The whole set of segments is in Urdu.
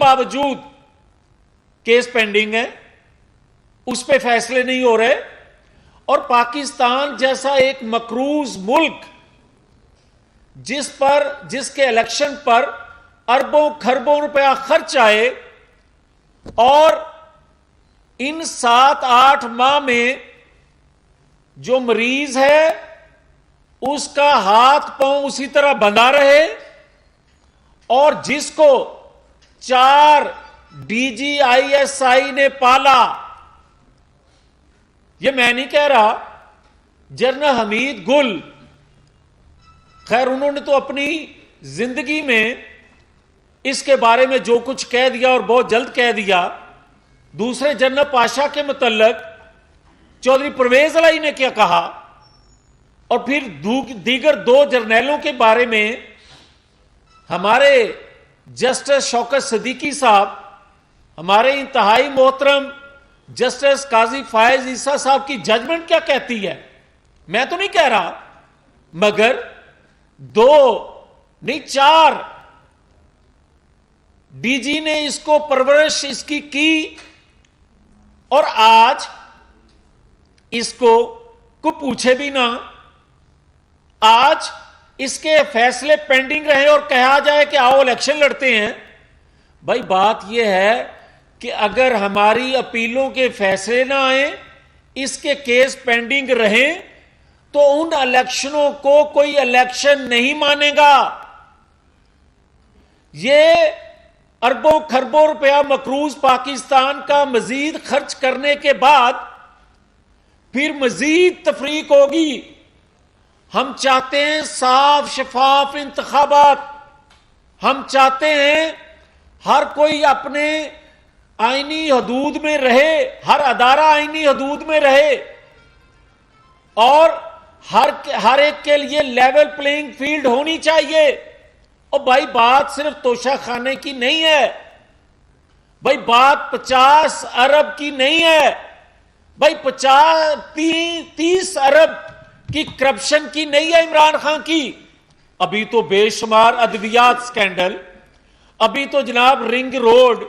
باوجود کیس پینڈنگ ہے, اس پہ فیصلے نہیں ہو رہے, اور پاکستان جیسا ایک مقروض ملک جس کے الیکشن پر اربوں کھربوں روپیہ خرچ آئے, اور ان 7-8 ماہ میں جو مریض ہے اس کا ہاتھ پاؤں اسی طرح بندھا رہے, اور جس کو 4 DGISI نے پالا, یہ میں نہیں کہہ رہا, جنرل حمید گل, خیر انہوں نے تو اپنی زندگی میں اس کے بارے میں جو کچھ کہہ دیا اور بہت جلد کہہ دیا. دوسرے جنرل پاشا کے متعلق چودھری پرویز علائی نے کیا کہا, اور پھر دیگر 2 جرنیلوں کے بارے میں ہمارے جسٹس شوکت صدیقی صاحب, ہمارے انتہائی محترم جسٹس قاضی فائز عیسیٰ صاحب کی ججمنٹ کیا کہتی ہے, میں تو نہیں کہہ رہا, مگر 2 نہیں 4 ڈی جی نے اس کو پرورش اس کی, اور آج اس کو پوچھے بھی نہ, آج اس کے فیصلے پینڈنگ رہے اور کہا جائے کہ آؤ الیکشن لڑتے ہیں. بھائی بات یہ ہے کہ اگر ہماری اپیلوں کے فیصلے نہ آئیں, اس کے کیس پینڈنگ رہیں, تو ان الیکشنوں کو کوئی الیکشن نہیں مانے گا. یہ اربوں کھربوں روپیہ مقروض پاکستان کا مزید خرچ کرنے کے بعد پھر مزید تفریق ہوگی. ہم چاہتے ہیں صاف شفاف انتخابات, ہم چاہتے ہیں ہر کوئی اپنے آئینی حدود میں رہے, ہر ادارہ آئینی حدود میں رہے, اور ہر ایک کے لیے لیول پلینگ فیلڈ ہونی چاہیے. اور بھائی بات صرف توشہ خانے کی نہیں ہے, بھائی بات 50 ارب کی نہیں ہے, بھائی 30 ارب کی کرپشن کی نہیں ہے عمران خان کی. ابھی تو بے شمار ادویات سکینڈل, ابھی تو جناب رنگ روڈ,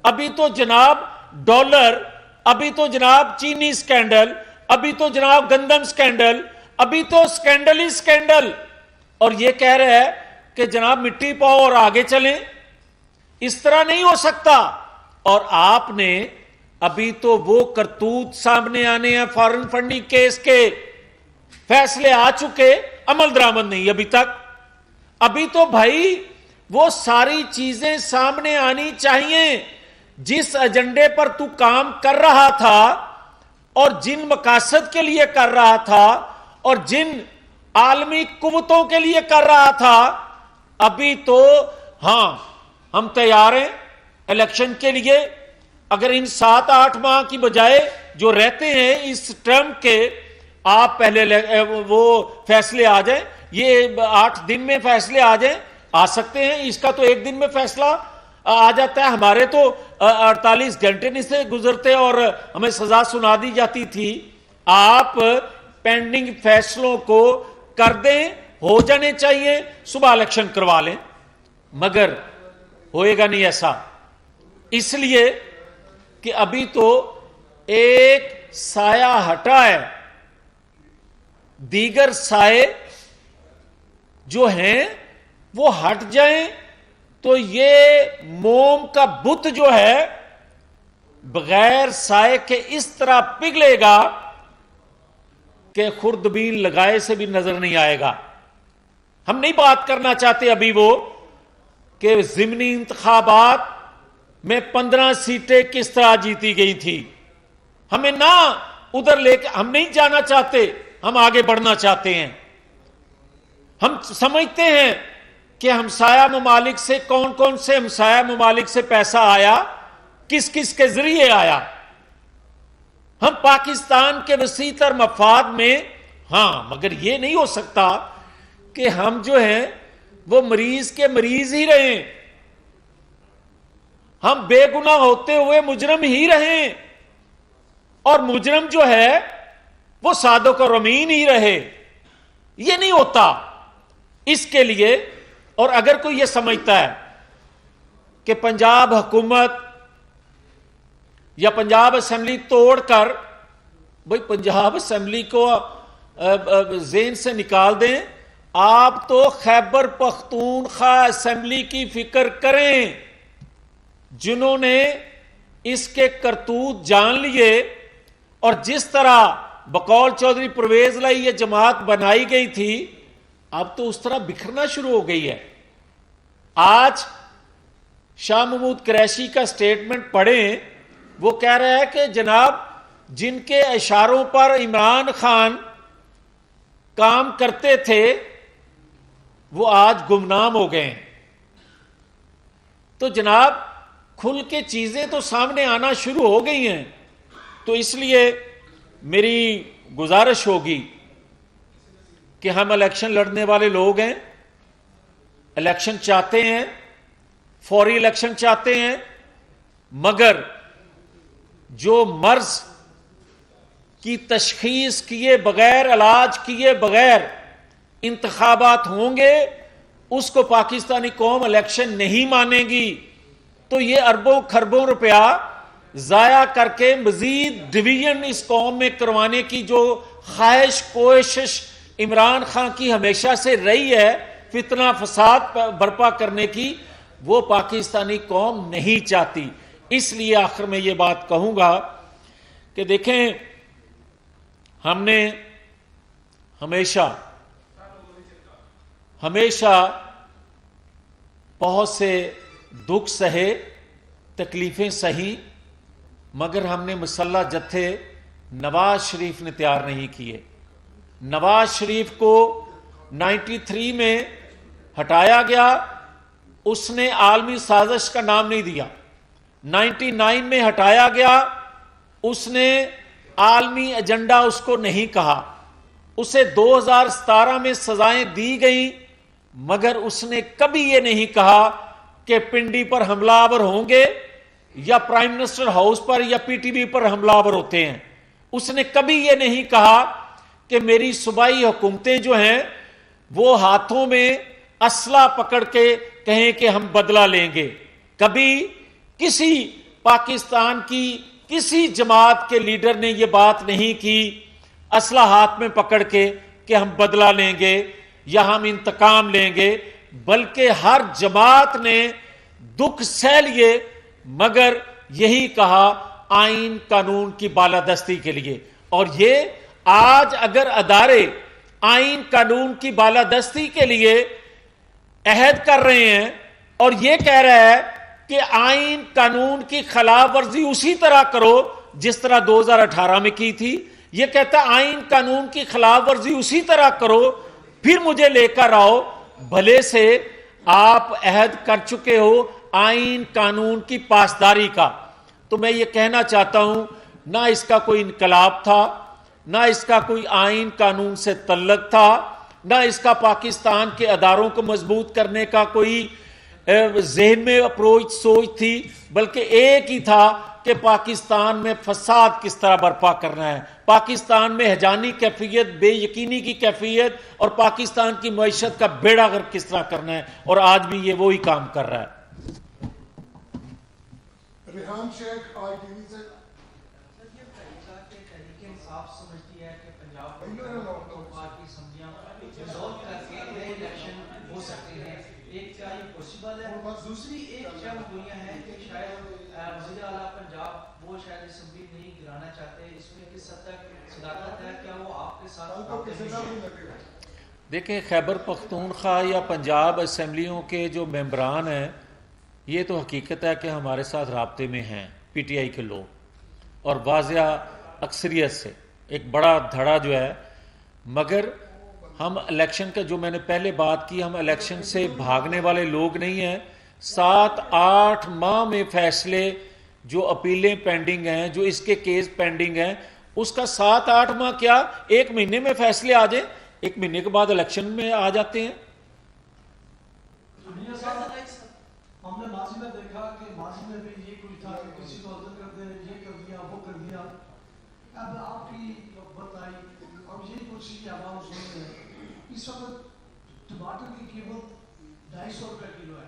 ابھی تو جناب ڈالر, ابھی تو جناب چینی سکینڈل, ابھی تو جناب گندم سکینڈل, ابھی تو سکینڈل ہی سکینڈل, اور یہ کہہ رہے ہیں کہ جناب مٹی پاؤ اور آگے چلیں. اس طرح نہیں ہو سکتا. اور آپ نے ابھی تو وہ کرتوت سامنے آنے ہیں, فارن فنڈنگ کیس کے فیصلے آ چکے, عمل درآمد نہیں ابھی تک. ابھی تو بھائی وہ ساری چیزیں سامنے آنی چاہیے جس ایجنڈے پر تو کام کر رہا تھا, اور جن مقاصد کے لیے کر رہا تھا, اور جن عالمی قوتوں کے لیے کر رہا تھا. ابھی تو ہاں ہم تیار ہیں الیکشن کے لیے. اگر ان 7-8 ماہ کی بجائے جو رہتے ہیں اس ٹرم کے, آپ پہلے وہ فیصلے آ جائیں, یہ 8 دن میں فیصلے آ جائیں, آ سکتے ہیں. اس کا تو 1 دن میں فیصلہ آ جاتا ہے, ہمارے تو 48 گھنٹے نہیں سے گزرتے اور ہمیں سزا سنا دی جاتی تھی. آپ پینڈنگ فیصلوں کو کر دیں, ہو جانے چاہیے, صبح الیکشن کروا لیں, مگر ہوئے گا نہیں ایسا. اس لیے کہ ابھی تو ایک سایہ ہٹا ہے, دیگر سائے جو ہیں وہ ہٹ جائیں تو یہ موم کا بت جو ہے بغیر سائے کے اس طرح پگھلے گا کہ خوردبین لگائے سے بھی نظر نہیں آئے گا. ہم نہیں بات کرنا چاہتے ابھی وہ کہ ضمنی انتخابات میں 15 سیٹیں کس طرح جیتی گئی تھی. ہمیں نہ ادھر لے کے ہم نہیں جانا چاہتے, ہم آگے بڑھنا چاہتے ہیں. ہم سمجھتے ہیں کہ ہمسایہ ممالک سے کون کون سے ہمسایہ ممالک سے پیسہ آیا, کس کس کے ذریعے آیا. ہم پاکستان کے وسیع تر مفاد میں, ہاں, مگر یہ نہیں ہو سکتا کہ ہم جو ہیں وہ مریض کے مریض ہی رہیں, ہم بے گناہ ہوتے ہوئے مجرم ہی رہیں, اور مجرم جو ہے وہ صادق و رمین ہی رہے. یہ نہیں ہوتا. اس کے لیے, اور اگر کوئی یہ سمجھتا ہے کہ پنجاب حکومت یا پنجاب اسمبلی توڑ کر، بھئی پنجاب اسمبلی کو ذہن سے نکال دیں، آپ تو خیبر پختونخوا اسمبلی کی فکر کریں، جنہوں نے اس کے کرتوت جان لیے، اور جس طرح بقول چودھری پرویز لائی یہ جماعت بنائی گئی تھی، اب تو اس طرح بکھرنا شروع ہو گئی ہے۔ آج شاہ محمود قریشی کا سٹیٹمنٹ پڑھیں، وہ کہہ رہا ہے کہ جناب جن کے اشاروں پر عمران خان کام کرتے تھے وہ آج گمنام ہو گئے ہیں۔ تو جناب کھل کے چیزیں تو سامنے آنا شروع ہو گئی ہیں، تو اس لیے میری گزارش ہوگی کہ ہم الیکشن لڑنے والے لوگ ہیں، الیکشن چاہتے ہیں، فوری الیکشن چاہتے ہیں، مگر جو مرض کی تشخیص کیے بغیر، علاج کیے بغیر انتخابات ہوں گے، اس کو پاکستانی قوم الیکشن نہیں مانے گی۔ تو یہ اربوں خربوں روپیہ ضائع کر کے مزید ڈویژن اس قوم میں کروانے کی جو خواہش کوشش عمران خان کی ہمیشہ سے رہی ہے، فتنہ فساد برپا کرنے کی، وہ پاکستانی قوم نہیں چاہتی۔ اس لیے آخر میں یہ بات کہوں گا کہ دیکھیں، ہم نے ہمیشہ بہت سے دکھ سہے، تکلیفیں سہی، مگر ہم نے مسلح جتھے نواز شریف نے تیار نہیں کیے۔ نواز شریف کو 93 میں ہٹایا گیا، اس نے عالمی سازش کا نام نہیں دیا۔ 99 میں ہٹایا گیا، اس نے عالمی ایجنڈا اس کو نہیں کہا۔ اسے 2017 میں سزائیں دی گئیں، مگر اس نے کبھی یہ نہیں کہا کہ پنڈی پر حملہ آور ہوں گے یا پرائم منسٹر ہاؤس پر یا پی ٹی وی پر حملہ آور ہوتے ہیں۔ اس نے کبھی یہ نہیں کہا کہ میری صوبائی حکومتیں جو ہیں وہ ہاتھوں میں اسلحہ پکڑ کے کہیں کہ ہم بدلہ لیں گے۔ کبھی کسی پاکستان کی کسی جماعت کے لیڈر نے یہ بات نہیں کی اسلحہ ہاتھ میں پکڑ کے کہ ہم بدلہ لیں گے یا ہم انتقام لیں گے، بلکہ ہر جماعت نے دکھ سہ لیے، مگر یہی کہا آئین قانون کی بالادستی کے لیے۔ اور یہ آج اگر ادارے آئین قانون کی بالادستی کے لیے عہد کر رہے ہیں اور یہ کہہ رہا ہے کہ آئین قانون کی خلاف ورزی اسی طرح کرو جس طرح 2018 میں کی تھی، یہ کہتا ہے آئین قانون کی خلاف ورزی اسی طرح کرو پھر مجھے لے کر آؤ، بھلے سے آپ عہد کر چکے ہو آئین قانون کی پاسداری کا۔ تو میں یہ کہنا چاہتا ہوں، نہ اس کا کوئی انقلاب تھا، نہ اس کا کوئی آئین قانون سے تعلق تھا، نہ اس کا پاکستان کے اداروں کو مضبوط کرنے کا کوئی ذہن میں اپروچ سوچ تھی، بلکہ ایک ہی تھا کہ پاکستان میں فساد کس طرح برپا کرنا ہے، پاکستان میں ہجانی کیفیت، بے یقینی کی کیفیت اور پاکستان کی معیشت کا بیڑا غرق کس طرح کرنا ہے، اور آج بھی یہ وہی کام کر رہا ہے۔ ریحان شیخ آئی ٹی وی سے دوسری ایک چم دنیا ہے کہ شاید وزیر اعلیٰ پنجاب وہ شاید اسمبلی نہیں گرانا چاہتے، اس میں کس حد تک صداقت ہے، کیا وہ آپ کے ساتھ؟ دیکھیں، خیبر پختونخوا یا پنجاب اسمبلیوں کے جو ممبران ہیں، یہ تو حقیقت ہے کہ ہمارے ساتھ رابطے میں ہیں پی ٹی آئی کے لوگ، اور واضح اکثریت سے ایک بڑا دھڑا جو ہے، مگر ہم الیکشن کا جو میں نے پہلے بات کی، ہم الیکشن سے بھاگنے والے لوگ نہیں ہیں۔ 7-8 ماہ میں فیصلے جو اپیلیں پینڈنگ ہیں، جو اس کے کیس پینڈنگ ہیں، اس کا 7-8 ماہ کیا 1 مہینے میں فیصلے آ جائیں، 1 مہینے کے بعد الیکشن میں آ جاتے ہیں۔ ہم نے ماضی میں دیکھا کہ ماضی میں بھی یہ کچھ تھا کہ کسی کو عزت کر دیں، یہ کر دیا وہ کر دیا۔ اب آپ کی بتائی اب یہی کچھ کی عوام سن رہے ہیں۔ اس وقت ٹماٹر کی قیمت 250 روپے کلو ہے،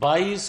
22